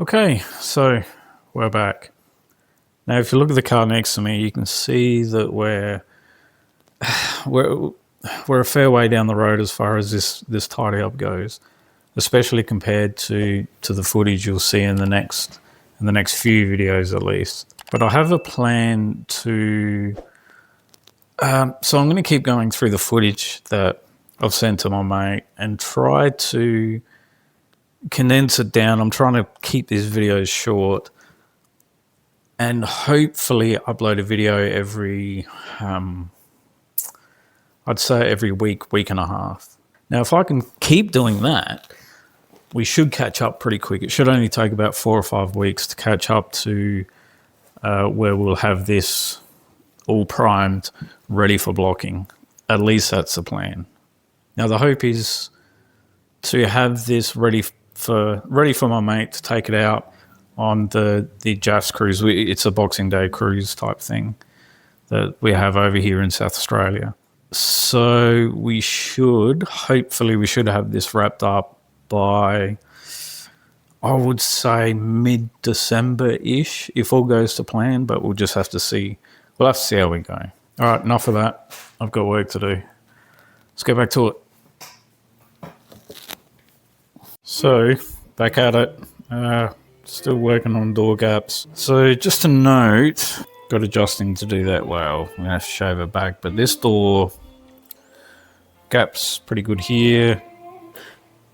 Okay, so we're back. Now, if you look at the car next to me, you can see that we're a fair way down the road as far as this tidy up goes, especially compared to the footage you'll see in the next few videos at least. But I have a plan to. So I'm going to keep going through the footage that I've sent to my mate and try to condense it down. I'm trying to keep these videos short and hopefully upload a video every, I'd say every week and a half. Now, if I can keep doing that, we should catch up pretty quick. It should only take about 4 or 5 weeks to catch up to where we'll have this all primed, ready for blocking. At least that's the plan. Now, the hope is to have this ready for my mate to take it out on the JAFS cruise. It's a Boxing Day cruise type thing that we have over here in South Australia. So hopefully we should have this wrapped up by, I would say, mid-December-ish, if all goes to plan, but we'll just have to see. We'll have to see how we go. All right, enough of that. I've got work to do. Let's get back to it. So, back at it. Still working on door gaps. So, just a note, got adjusting to do that well. I'm going to have to shave it back, but this door gap's pretty good here.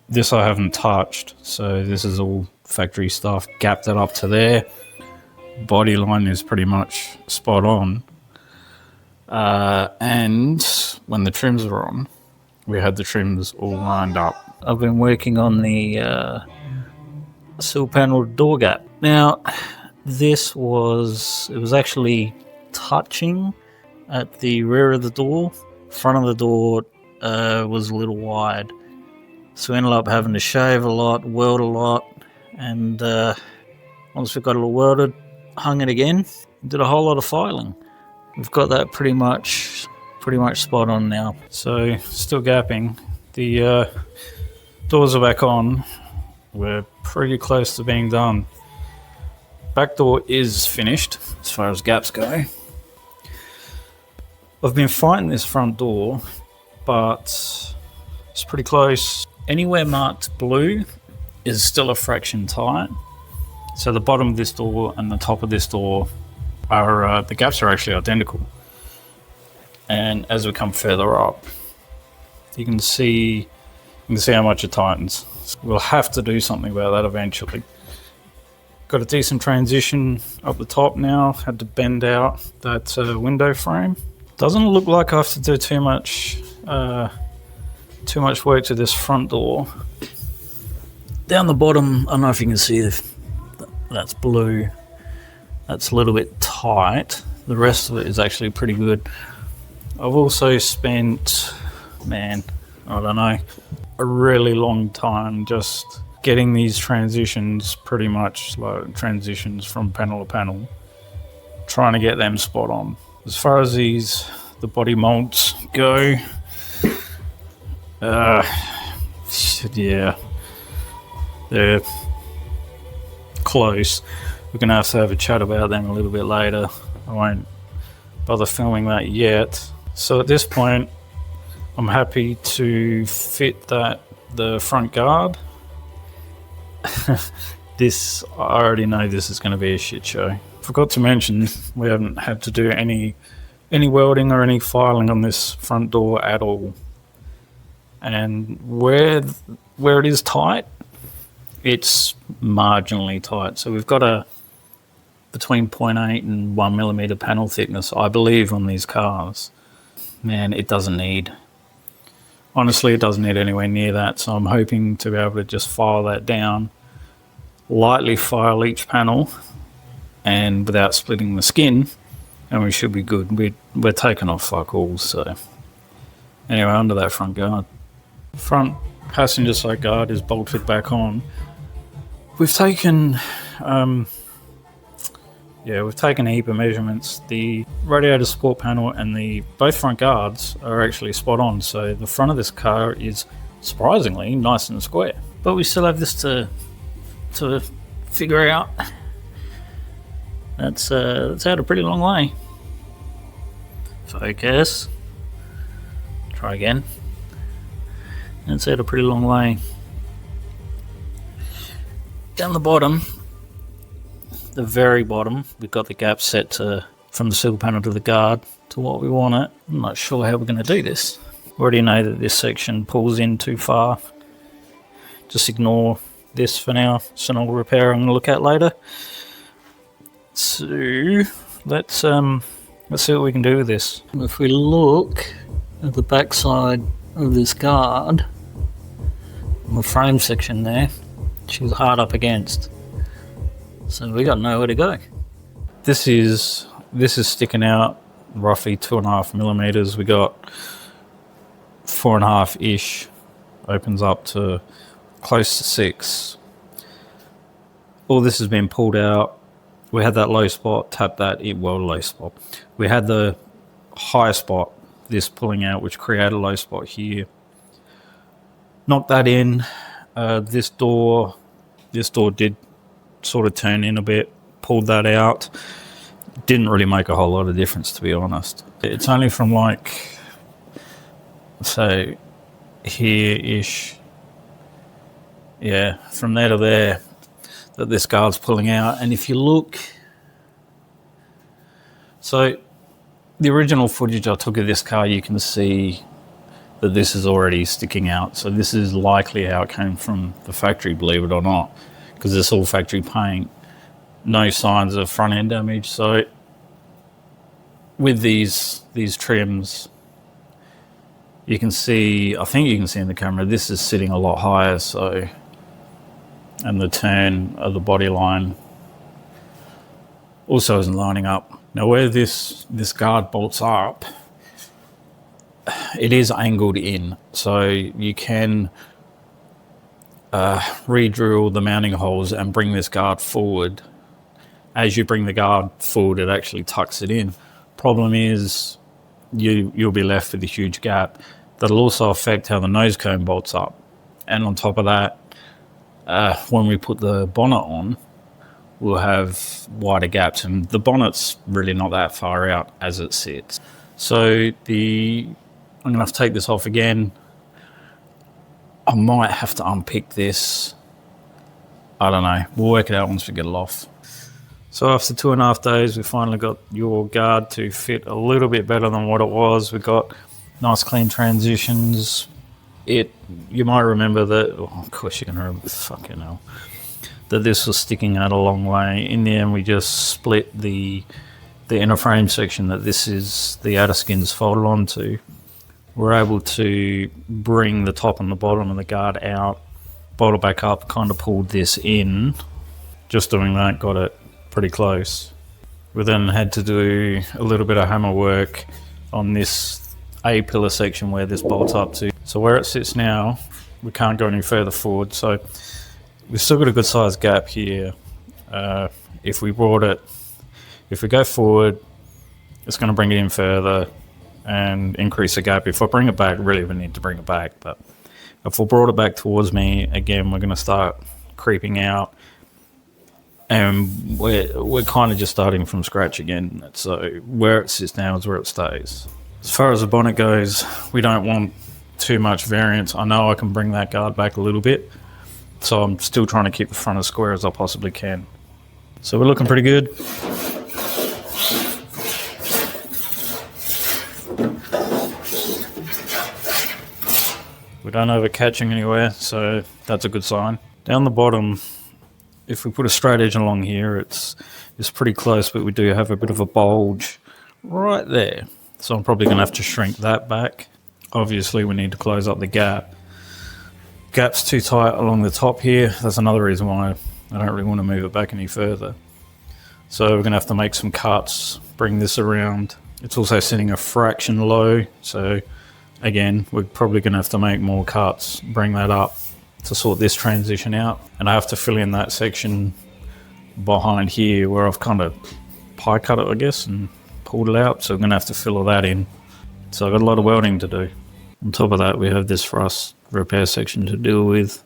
This I haven't touched, so this is all factory stuff. Gapped it up to there. Body line is pretty much spot on. And when the trims are on, we had the trims all lined up. I've been working on the sill panel door gap. Now, it was actually touching at the rear of the door. Front of the door was a little wide. So we ended up having to shave a lot, weld a lot, and once we got it all welded, hung it again, did a whole lot of filing. We've got that pretty much spot on now. So still gapping. The doors are back on. We're pretty close to being done. Back door is finished as far as gaps go. I've been fighting this front door, but it's pretty close. Anywhere marked blue is still a fraction tight. So the bottom of this door and the top of this door are the gaps are actually identical. And as we come further up, you can see how much it tightens. We'll have to do something about that eventually. Got a decent transition up the top now. Had to bend out that window frame. Doesn't look like I have to do too much work to this front door. Down the bottom, I don't know if you can see that's blue. That's a little bit tight. The rest of it is actually pretty good. I've also spent, I don't know, a really long time just getting these transitions, pretty much like transitions from panel to panel, trying to get them spot on. As far as the body molds go, yeah, they're close. We're going to have a chat about them a little bit later. I won't bother filming that yet. So at this point, I'm happy to fit the front guard. I already know this is going to be a shit show. Forgot to mention, we haven't had to do any welding or any filing on this front door at all. And where it is tight, it's marginally tight. So we've got a between 0.8 and 1 millimeter panel thickness, I believe, on these cars. Man, it doesn't need anywhere near that. So I'm hoping to be able to just file that down, lightly file each panel, and without splitting the skin, and we should be good. We're taking off fuck all. So anyway, under that front guard. Front passenger side guard is bolted back on. We've taken a heap of measurements. The radiator support panel and both front guards are actually spot on. So the front of this car is surprisingly nice and square. But we still have this to figure out. That's out a pretty long way. Focus. Try again. That's out a pretty long way. Down the bottom, the very bottom, we've got the gap set to from the silver panel to the guard to what we want it. I'm not sure how we're going to do this. We already know that this section pulls in too far. Just ignore this for now. It's an old repair I'm going to look at later. So let's see what we can do with this. If we look at the back side of this guard, the frame section there, she's hard up against. So we got nowhere to go. This is sticking out roughly 2.5 millimeters. We got 4.5 ish, opens up to close to 6. All this has been pulled out. We had that low spot, tapped that, low spot. We had the high spot, this pulling out, which created a low spot here. Knocked that in. This door did sort of turn in a bit, pulled that out. Didn't really make a whole lot of difference, to be honest. It's only from like, say, here-ish, yeah, from there to there, that this guard's pulling out. And if you look, so the original footage I took of this car, you can see that this is already sticking out. So this is likely how it came from the factory, believe it or not, because it's all factory paint. No signs of front end damage. So with these trims, you can see, I think you can see in the camera, this is sitting a lot higher. So, and the turn of the body line also isn't lining up. Now where this guard bolts up, it is angled in, so you can re-drill the mounting holes and bring this guard forward. As you bring the guard forward, it actually tucks it in. Problem is, you'll be left with a huge gap. That'll also affect how the nose cone bolts up. And on top of that, when we put the bonnet on, we'll have wider gaps, and the bonnet's really not that far out as it sits. So I'm gonna have to take this off again. I might have to unpick this. I don't know. We'll work it out once we get it off. So after 2.5 days, we finally got your guard to fit a little bit better than what it was. We got nice clean transitions. You might remember that, of course you can remember, fucking hell, that this was sticking out a long way. In the end, we just split the inner frame section that this is, the outer skin's folded onto. We're able to bring the top and the bottom of the guard out, bolt it back up, kind of pulled this in. Just doing that got it pretty close. We then had to do a little bit of hammer work on this A-pillar section where this bolts up to. So where it sits now, we can't go any further forward. So we've still got a good sized gap here. If we go forward, it's going to bring it in further and increase the gap. If I bring it back, really we need to bring it back, but if we brought it back towards me, again, we're going to start creeping out, and we're kind of just starting from scratch again. So where it sits now is where it stays. As far as the bonnet goes, we don't want too much variance. I know I can bring that guard back a little bit, so I'm still trying to keep the front as square as I possibly can. So we're looking pretty good. We don't have it catching anywhere, so that's a good sign. Down the bottom, if we put a straight edge along here, it's pretty close, but we do have a bit of a bulge right there. So I'm probably going to have to shrink that back. Obviously, we need to close up the gap. Gap's too tight along the top here. That's another reason why I don't really want to move it back any further. So we're going to have to make some cuts, bring this around. It's also sitting a fraction low, so again, we're probably going to have to make more cuts, bring that up to sort this transition out. And I have to fill in that section behind here where I've kind of pie cut it, I guess, and pulled it out. So I'm going to have to fill all that in. So I've got a lot of welding to do. On top of that, we have this thrust repair section to deal with.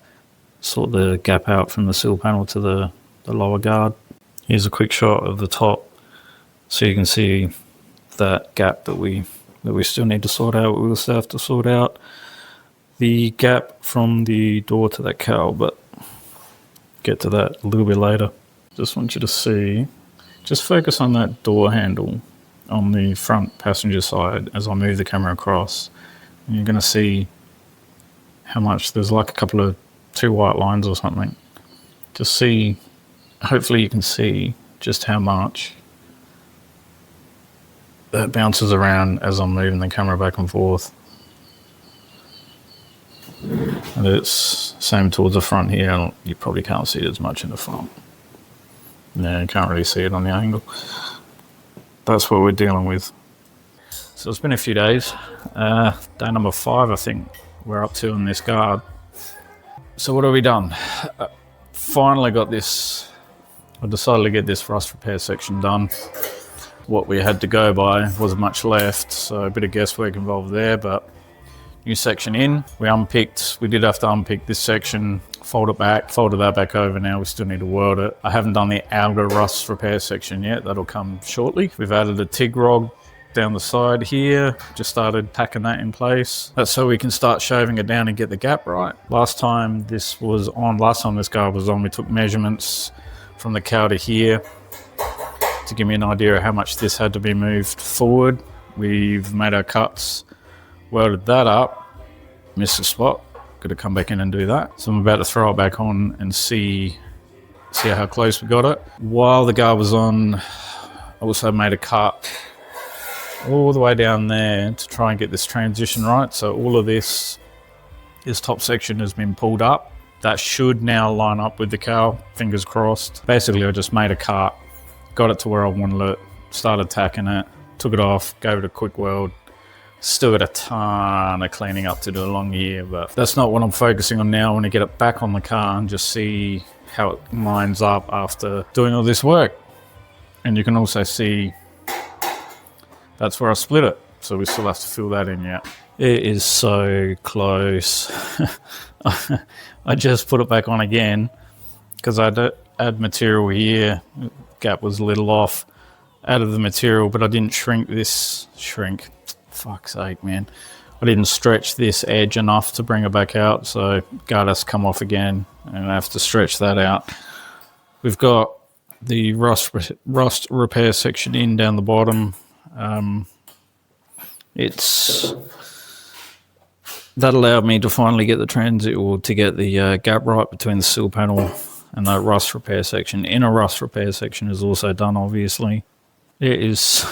Sort the gap out from the sill panel to the the lower guard. Here's a quick shot of the top, so you can see that gap that we still need to sort out. We'll still have to sort out the gap from the door to that cowl, but get to that a little bit later. Just want you to see, just focus on that door handle on the front passenger side as I move the camera across. And you're going to see how much, there's like a couple of 2 white lines or something. Just see, hopefully you can see just how much that bounces around as I'm moving the camera back and forth. And it's same towards the front here. You probably can't see it as much in the front. No, you can't really see it on the angle. That's what we're dealing with. So it's been a few days. Day number 5, I think we're up to on this guard. So what have we done? Finally got this. I decided to get this rust repair section done. What we had to go by wasn't much left, so a bit of guesswork involved there, but new section in. We did have to unpick this section, folded that back over. Now we still need to weld it. I haven't done the outer rust repair section yet. That'll come shortly. We've added a TIG rod down the side here. Just started packing that in place. That's so we can start shaving it down and get the gap right. Last time this guard was on, we took measurements from the cowl to here to give me an idea of how much this had to be moved forward. We've made our cuts, welded that up, missed a spot, got to come back in and do that. So I'm about to throw it back on and see how close we got it. While the guard was on, I also made a cut all the way down there to try and get this transition right. So all of this top section has been pulled up. That should now line up with the cowl, fingers crossed. Basically, I just made a cut, got it to where I wanted it, started tacking it, took it off, gave it a quick weld. Still got a ton of cleaning up to do along here, but that's not what I'm focusing on now. I want to get it back on the car and just see how it lines up after doing all this work. And you can also see that's where I split it, so we still have to fill that in yet. It is so close. I just put it back on again because I had add material here. Gap was a little off. Added the material, but I didn't shrink. Fuck's sake, man. I didn't stretch this edge enough to bring it back out, so guard has to come off again, and I have to stretch that out. We've got the rust repair section in down the bottom. That allowed me to finally get the transit, or to get the gap right between the sill panel and that rust repair section. Inner rust repair section is also done, obviously. It's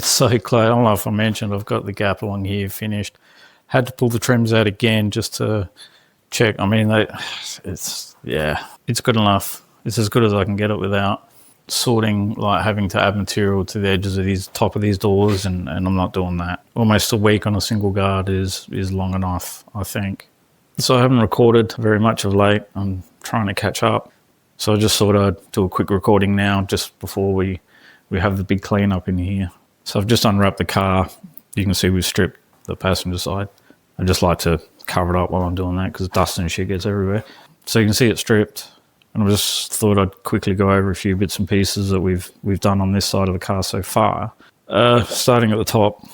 so close. I don't know if I mentioned I've got the gap along here finished. Had to pull the trims out again just to check. I mean, it's good enough. It's as good as I can get it without sorting, like having to add material to the edges of top of these doors, and I'm not doing that. Almost a week on a single guard is long enough, I think. So I haven't recorded very much of late. I'm trying to catch up. So I just thought I'd do a quick recording now just before we have the big cleanup in here. So I've just unwrapped the car. You can see we've stripped the passenger side. I just like to cover it up while I'm doing that because dust and shit gets everywhere. So you can see it stripped. And I just thought I'd quickly go over a few bits and pieces that we've done on this side of the car so far. Starting at the top,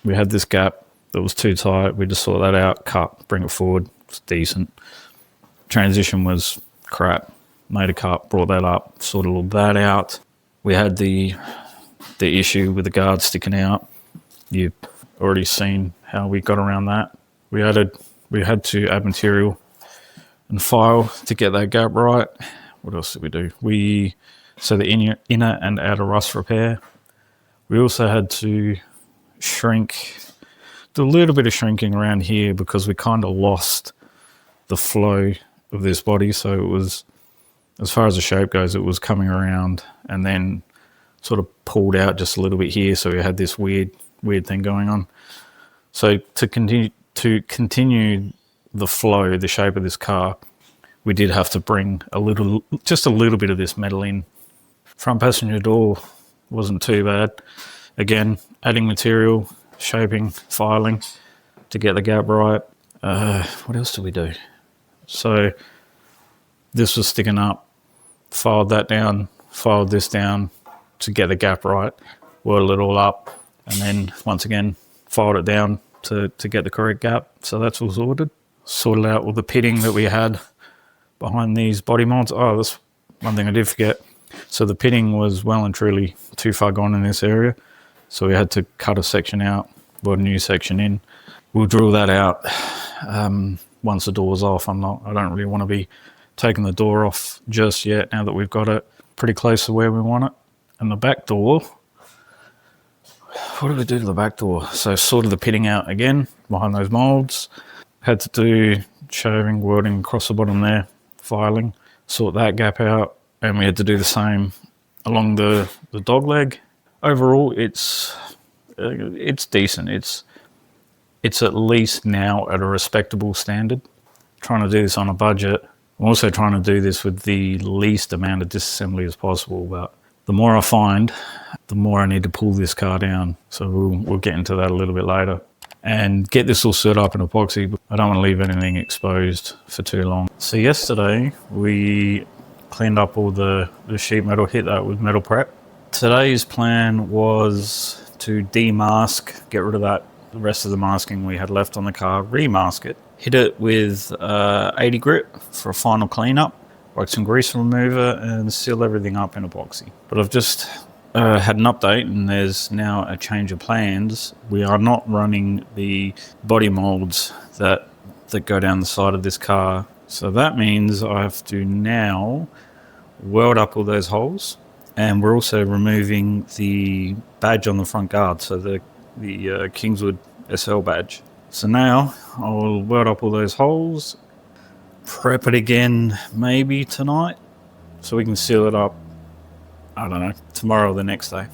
we had this gap that was too tight. We just sort that out, cut, bring it forward. It's decent. Transition was crap. Made a cut, brought that up, sorted all that out. We had the issue with the guard sticking out. You've already seen how we got around that. We had to add material and file to get that gap right. What else did we do? So the inner and outer rust repair. We also had to do a little bit of shrinking around here because we kind of lost the flow of this body. So it was, as far as the shape goes, it was coming around and then sort of pulled out just a little bit here. So we had this weird thing going on. So to continue the flow, the shape of this car, we did have to bring just a little bit of this metal in. Front passenger door wasn't too bad. Again, adding material, shaping, filing to get the gap right. What else did we do? So this was sticking up. filed that down, filed this down to get the gap right, whirled it all up, and then once again filed it down to get the correct gap. So that's all sorted out all the pitting that we had behind these body molds. Oh, that's one thing I did forget. So the pitting was well and truly too far gone in this area, so we had to cut a section out, put a new section in. We'll drill that out once the door's off. I don't really want to be taking the door off just yet, now that we've got it pretty close to where we want it. And the back door, what did we do to the back door? So sorted the pitting out again behind those molds. Had to do shaving, welding across the bottom there, filing, sort that gap out, and we had to do the same along the dog leg. Overall, it's decent. It's at least now at a respectable standard. Trying to do this on a budget. I'm also trying to do this with the least amount of disassembly as possible, but the more I find, the more I need to pull this car down. So we'll get into that a little bit later. And get this all set up in epoxy. I don't want to leave anything exposed for too long. So yesterday we cleaned up all the sheet metal, hit that with metal prep. Today's plan was to demask, get rid of the rest of the masking we had left on the car, remask it, hit it with 80 grit for a final cleanup, like some grease remover, and seal everything up in epoxy. But I've just had an update, and there's now a change of plans. We are not running the body molds that go down the side of this car. So that means I have to now weld up all those holes, and we're also removing the badge on the front guard, so the Kingswood SL badge. So now I'll weld up all those holes, prep it again maybe tonight, so we can seal it up, I don't know, tomorrow or the next day.